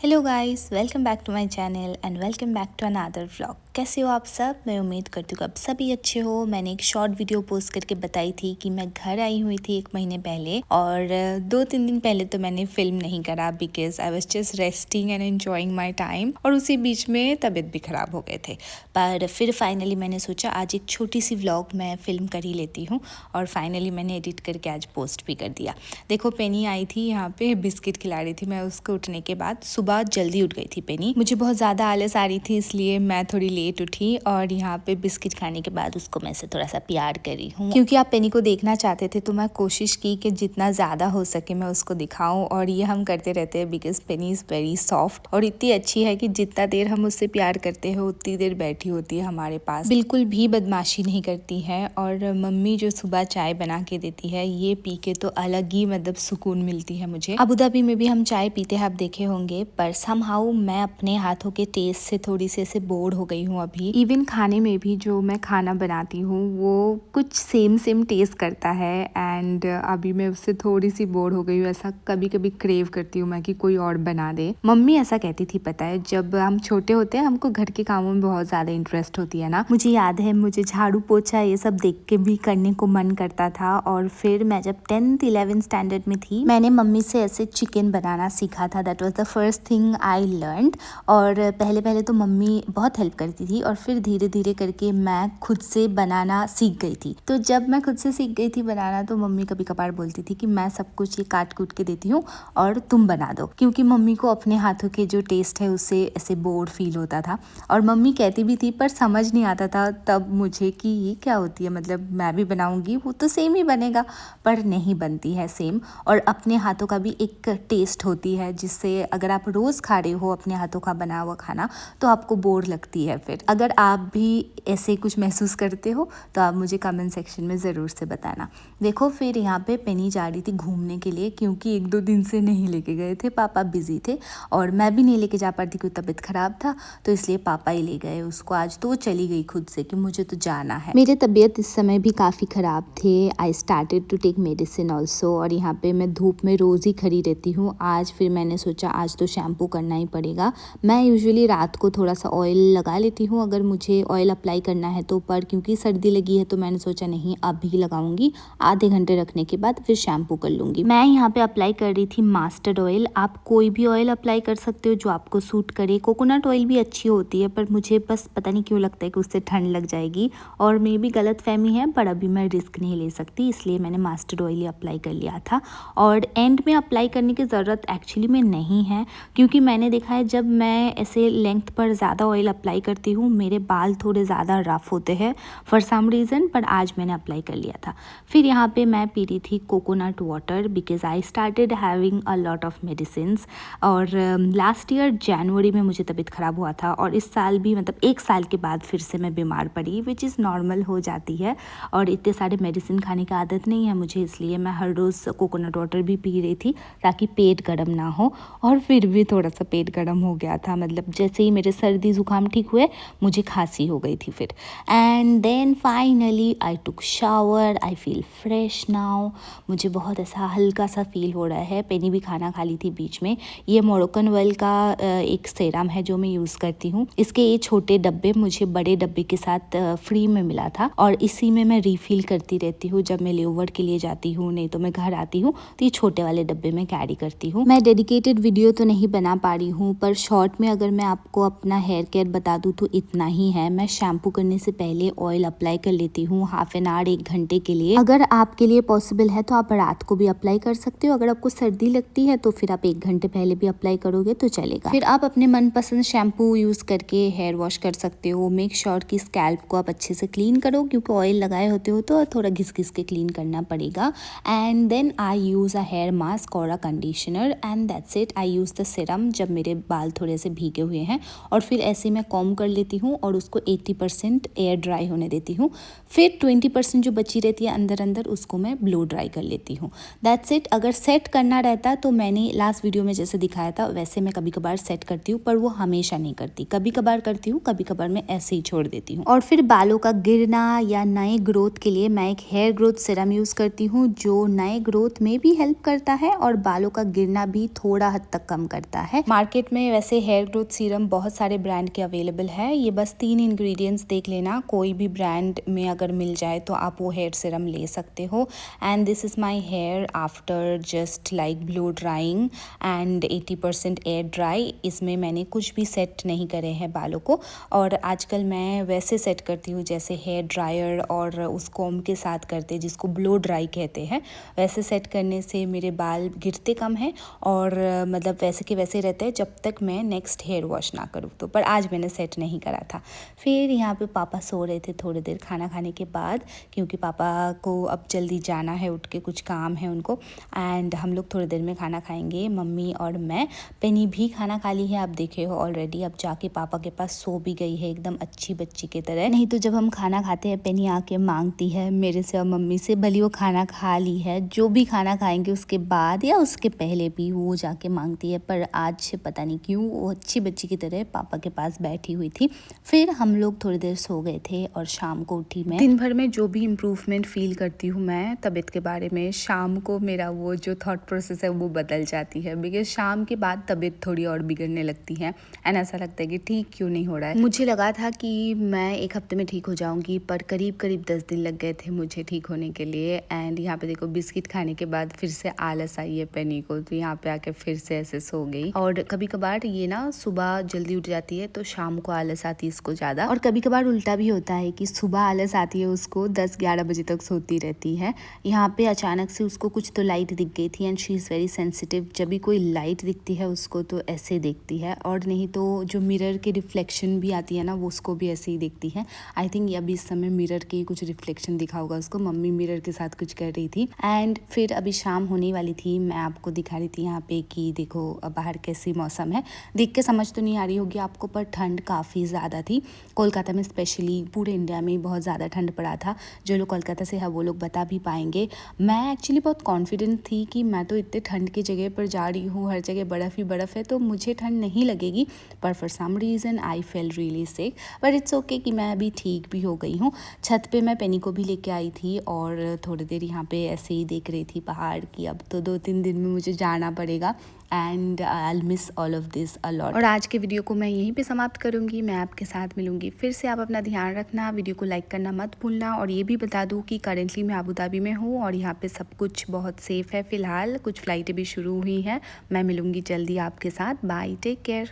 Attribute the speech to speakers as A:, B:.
A: Hello guys, welcome back to my channel and welcome back to another vlog. कैसे हो आप सब? मैं उम्मीद करती हूँ आप सभी अच्छे हो। मैंने एक शॉर्ट वीडियो पोस्ट करके बताई थी कि मैं घर आई हुई थी 1 महीने पहले, और 2-3 दिन पहले तो मैंने फिल्म नहीं करा because I was just resting and enjoying my time, और उसी बीच में तबीयत भी ख़राब हो गए थे। पर फिर फाइनली मैंने सोचा आज एक छोटी सी व्लॉग मैं फिल्म कर ही लेती हूँ, और फाइनली मैंने एडिट करके आज पोस्ट भी कर दिया। देखो, पेनी आई थी यहाँ पे, बिस्किट खिला रही थी मैं उसको उठने के बाद। सुबह जल्दी उठ गई थी पेनी, मुझे बहुत ज़्यादा आलस आ रही थी इसलिए मैं थोड़ी लेट उठी, और यहाँ पे बिस्किट खाने के बाद उसको मैं से थोड़ा सा प्यार करी हूँ। क्योंकि आप पेनी को देखना चाहते थे तो मैं कोशिश की कि जितना ज़्यादा हो सके मैं उसको दिखाऊं, और ये हम करते रहते हैं because Penney is very soft और इतनी अच्छी है कि जितना देर हम उससे प्यार करते हैं उतनी देर बैठी होती है हमारे पास, बिल्कुल भी बदमाशी नहीं करती है। और मम्मी जो सुबह चाय बना के देती है, ये पी के तो अलग ही मतलब सुकून मिलती है मुझे। अबू धाबी में भी हम चाय पीते हैं, आप देखे होंगे, पर समहाउ मैं अपने हाथों के टेस्ट से थोड़ी सी ऐसे बोर्ड हो गई हूँ अभी। इवन खाने में भी जो मैं खाना बनाती हूँ वो कुछ सेम टेस्ट करता है, एंड अभी मैं उससे थोड़ी सी बोर्ड हो गई हूँ। ऐसा कभी कभी क्रेव करती हूँ मैं कि कोई और बना दे। मम्मी ऐसा कहती थी, पता है, जब हम छोटे होते हैं हमको घर के कामों में बहुत ज्यादा इंटरेस्ट होती है ना। मुझे याद है, मुझे झाड़ू पोछा ये सब देख के भी करने को मन करता था। और फिर मैं जब 10th-11th स्टैंडर्ड में थी, मैंने मम्मी से ऐसे चिकन बनाना सीखा था। That was the first thing I learned. और पहले तो मम्मी बहुत हेल्प करती थी, और फिर धीरे धीरे करके मैं खुद से बनाना सीख गई थी। तो जब मैं खुद से सीख गई थी बनाना, तो मम्मी कभी कभार बोलती थी कि मैं सब कुछ ये काट कूट के देती हूँ और तुम बना दो, क्योंकि मम्मी को अपने हाथों के जो टेस्ट है उससे ऐसे बोर फील होता था। और मम्मी कहती भी थी, पर समझ नहीं आता था तब मुझे कि ये क्या होती है, मतलब मैं भी बनाऊंगी वो तो सेम ही बनेगा, पर नहीं बनती है सेम। और अपने हाथों का भी एक टेस्ट होती है, जिससे अगर आप रोज़ खा रहे हो अपने हाथों का बना हुआ खाना तो आपको बोर लगती है। फिर अगर आप भी ऐसे कुछ महसूस करते हो तो आप मुझे कमेंट सेक्शन में ज़रूर से बताना। देखो, फिर यहाँ पे पेनी जा रही थी घूमने के लिए, क्योंकि 1-2 दिन से नहीं लेके गए थे, पापा बिजी थे और मैं भी नहीं लेके जा पाती क्योंकि तबीयत ख़राब था, तो इसलिए पापा ही ले गए उसको आज। तो वो चली गई खुद से कि मुझे तो जाना है। मेरी तबीयत इस समय भी काफ़ी ख़राब थे। I started to take medicine also, और यहाँ पे मैं धूप में रोज़ ही खड़ी रहती हूँ। आज फिर मैंने सोचा आज तो शैम्पू करना ही पड़ेगा। मैं यूजुअली रात को थोड़ा सा ऑयल लगा लेती हूँ अगर मुझे ऑयल अप्लाई करना है तो, पर क्योंकि सर्दी लगी है तो मैंने सोचा नहीं अभी लगाऊंगी, आधे घंटे रखने के बाद फिर शैम्पू कर लूँगी। मैं यहाँ पे अप्लाई कर रही थी मास्टर्ड ऑयल। आप कोई भी ऑयल अप्लाई कर सकते हो जो आपको सूट करे। कोकोनट ऑयल भी अच्छी होती है, पर मुझे बस पता नहीं क्यों लगता है कि उससे ठंड लग जाएगी, और मे भी गलतफहमी है, पर अभी मैं रिस्क नहीं ले सकती, इसलिए मैंने मास्टर्ड ऑयल ही अप्लाई कर लिया था। और एंड में अप्लाई करने की ज़रूरत एक्चुअली में नहीं है, क्योंकि मैंने देखा है जब मैं ऐसे लेंथ पर ज़्यादा ऑयल अप्लाई करती हूँ मेरे बाल थोड़े ज़्यादा रफ होते हैं फॉर सम रीज़न, पर आज मैंने अप्लाई कर लिया था। फिर यहाँ पे मैं पी रही थी coconut water because I started having a lot of medicines. और लास्ट ईयर जनवरी में मुझे तबीयत ख़राब हुआ था, और इस साल भी मतलब 1 साल के बाद फिर से मैं बीमार पड़ी, विच इज़ नॉर्मल हो जाती है। और इतने सारे मेडिसिन खाने की आदत नहीं है मुझे, इसलिए मैं हर रोज़ कोकोनट वाटर भी पी रही थी ताकि पेट गर्म ना हो। और फिर भी थोड़ा सा पेट गर्म हो गया था, मतलब जैसे ही मेरे सर्दी ज़ुकाम ठीक हुए मुझे खांसी हो गई थी फिर। And then finally I took shower, I feel fresh now. मुझे बहुत ऐसा हल्का सा फील हो रहा है। पेनी भी खाना खा ली थी बीच में। ये मोरोकन ऑयल का एक सेरम है जो मैं यूज़ करती हूँ। इसके ये छोटे डब्बे मुझे बड़े डब्बे के साथ फ्री में मिला था, और इसी में मैं रिफ़िल करती रहती हूँ जब मैं लेओवर के लिए जाती हूँ, नहीं तो मैं घर आती हूँ तो ये छोटे वाले डब्बे में कैरी करती हूँ। मैं डेडिकेटेड वीडियो तो नहीं बना पा रही हूँ, पर शॉर्ट में अगर मैं आपको अपना हेयर केयर बता दूँ तो इतना ही है। मैं शैम्पू करने से पहले ऑयल अप्लाई कर लेती हूँ हाफ एन आवर 1 घंटे के लिए। अगर आपके लिए पॉसिबल है तो आप रात को भी अप्लाई कर सकते हो। अगर आपको सर्दी लगती है तो फिर आप 1 घंटे पहले भी अप्लाई करोगे तो चलेगा। फिर आप अपने मनपसंद शैम्पू यूज़ करके हेयर वॉश कर सकते हो। मेक श्योर कि स्कैल्प को आप अच्छे से क्लीन करो, क्योंकि ऑयल लगाए होते हो तो थोड़ा घिस घिस के क्लीन करना पड़ेगा। And then I use a hair mask और a conditioner, and that's it. I use the serum जब मेरे बाल थोड़े से भीगे हुए हैं, और फिर ऐसे मैं कॉम्ब कर लेती हूँ और उसको 80% एयर ड्राई होने देती हूँ। फिर 20% जो बची रहती है अंदर अंदर उसको मैं ब्लो ड्राई कर लेती हूँ। That's it. अगर सेट करना रहता तो मैंने लास्ट वीडियो में जैसे दिखाया था वैसे मैं कभी कभार सेट करती हूँ, पर वो हमेशा नहीं करती। कभी कभार करती हूँ, कभी कभार मैं ऐसे ही छोड़ देती हूँ। और फिर बालों का गिरना या नए ग्रोथ के लिए मैं एक हेयर ग्रोथ सीरम यूज़ करती हूँ जो नए ग्रोथ में भी हेल्प करता है और बालों का गिरना भी थोड़ा हद तक कम करता है। मार्केट में वैसे हेयर ग्रोथ सीरम बहुत सारे ब्रांड के अवेलेबल है। ये बस 3 इंग्रेडिएंट्स देख लेना, कोई भी ब्रांड में अगर मिल जाए तो आप वो हेयर सीरम ले सकते हो। And this is my hair after just like blow drying and 80% air dry. इसमें मैंने कुछ भी सेट नहीं करे हैं बालों को, और आजकल मैं वैसे सेट करती हूँ जैसे हेयर ड्रायर और उस कॉम के साथ करते जिसको ब्लो ड्राई कहते हैं। वैसे सेट करने से मेरे बाल गिरते कम हैं और मतलब वैसे के वैसे रहते हैं जब तक मैं नेक्स्ट हेयर वॉश ना करूँ तो। पर आज मैंने सेट नहीं करा था। फिर यहाँ पे पापा सो रहे थे थोड़ी देर खाना खाने के बाद, क्योंकि पापा को अब जल्दी जाना है, उठ के कुछ काम है उनको। एंड हम लोग थोड़ी देर में खाना खाएंगे, मम्मी और मैं। पेनी भी खाना खा ली है, आप देखे हो ऑलरेडी। अब जाके पापा के पास सो भी गई है एकदम अच्छी बच्ची की तरह। नहीं तो जब हम खाना खाते हैं पेनी आके मांगती है मेरे से और मम्मी से, भले वो खाना खा ली है, जो भी खाना खाएंगे उसके बाद या उसके पहले भी वो जाके मांगती है। पर आज पता नहीं क्यों वो अच्छी बच्ची की तरह पापा के पास बैठी हुई थी। फिर हम लोग थोड़ी देर सो गए थे और शाम को उठी मैं। दिन भर में जो भी इम्प्रूवमेंट फील करती हूँ मैं तबीयत के बारे में, शाम को मेरा वो जो थॉट प्रोसेस है वो बदल जाती है। बिकॉज शाम के बाद तबीयत थोड़ी और बिगड़ने लगती है एंड ऐसा लगता है कि ठीक क्यों नहीं हो रहा है। मुझे लगा था कि मैं एक हफ्ते में ठीक हो जाऊंगी, पर करीब करीब 10 दिन लग गए थे मुझे ठीक होने के लिए। एंड यहाँ पे देखो बिस्किट खाने के बाद फिर से आलस आई है पेनी को, तो यहाँ पे आके फिर से ऐसे सो गई। और कभी कभार ये ना सुबह जल्दी उठ जाती है तो शाम को आलस आती है इसको ज़्यादा, और कभी कभार उल्टा भी होता है कि सुबह आलस आती है उसको 10-11 बजे तक सोती रहती है। यहाँ पे अचानक से उसको कुछ तो लाइट दिख गई थी and she is very sensitive. जब भी कोई लाइट दिखती है उसको तो ऐसे देखती है, और नहीं तो जो मिरर की रिफ्लेक्शन भी आती है ना वो उसको भी ऐसे ही देखती है। आई थिंक अभी इस समय मिरर की कुछ रिफ्लेक्शन दिखा होगा उसको, मम्मी मिरर के साथ कुछ कर रही थी। एंड फिर अभी शाम होने वाली थी, मैं आपको दिखा रही थी यहाँ पे कि देखो बाहर कैसी मौसम है। देख के समझ तो नहीं आ रही होगी आपको, पर ठंड काफ़ी ज़्यादा थी कोलकाता में, स्पेशली पूरे इंडिया में बहुत ज़्यादा ठंड पड़ा था। जो लोग कोलकाता से है वो लोग बता भी पाएंगे। मैं एक्चुअली बहुत कॉन्फिडेंट थी कि मैं तो इतने ठंड की जगह पर जा रही हूँ, हर जगह बर्फ़ ही बर्फ़ है तो मुझे ठंड नहीं लगेगी, पर for some reason I fell really sick. But it's okay कि मैं अभी ठीक भी हो गई हूँ। छत पे मैं पेनी को भी लेके आई थी और थोड़ी देर यहाँ पे ऐसे ही देख रही थी पहाड़ की। अब तो 2-3 दिन में मुझे जाना पड़ेगा and I will miss all of this a lot. और आज के वीडियो को मैं यहीं पे समाप्त करूँगी, मैं आपके साथ मिलूँगी फिर से। आप अपना ध्यान रखना, वीडियो को लाइक करना मत भूलना। और ये भी बता दूँ कि करेंटली मैं अबू धाबी में हूँ और यहाँ पे सब कुछ बहुत सेफ़ है फ़िलहाल। कुछ फ़्लाइटें भी शुरू हुई हैं। मैं मिलूँगी जल्दी आपके साथ। Bye, take care.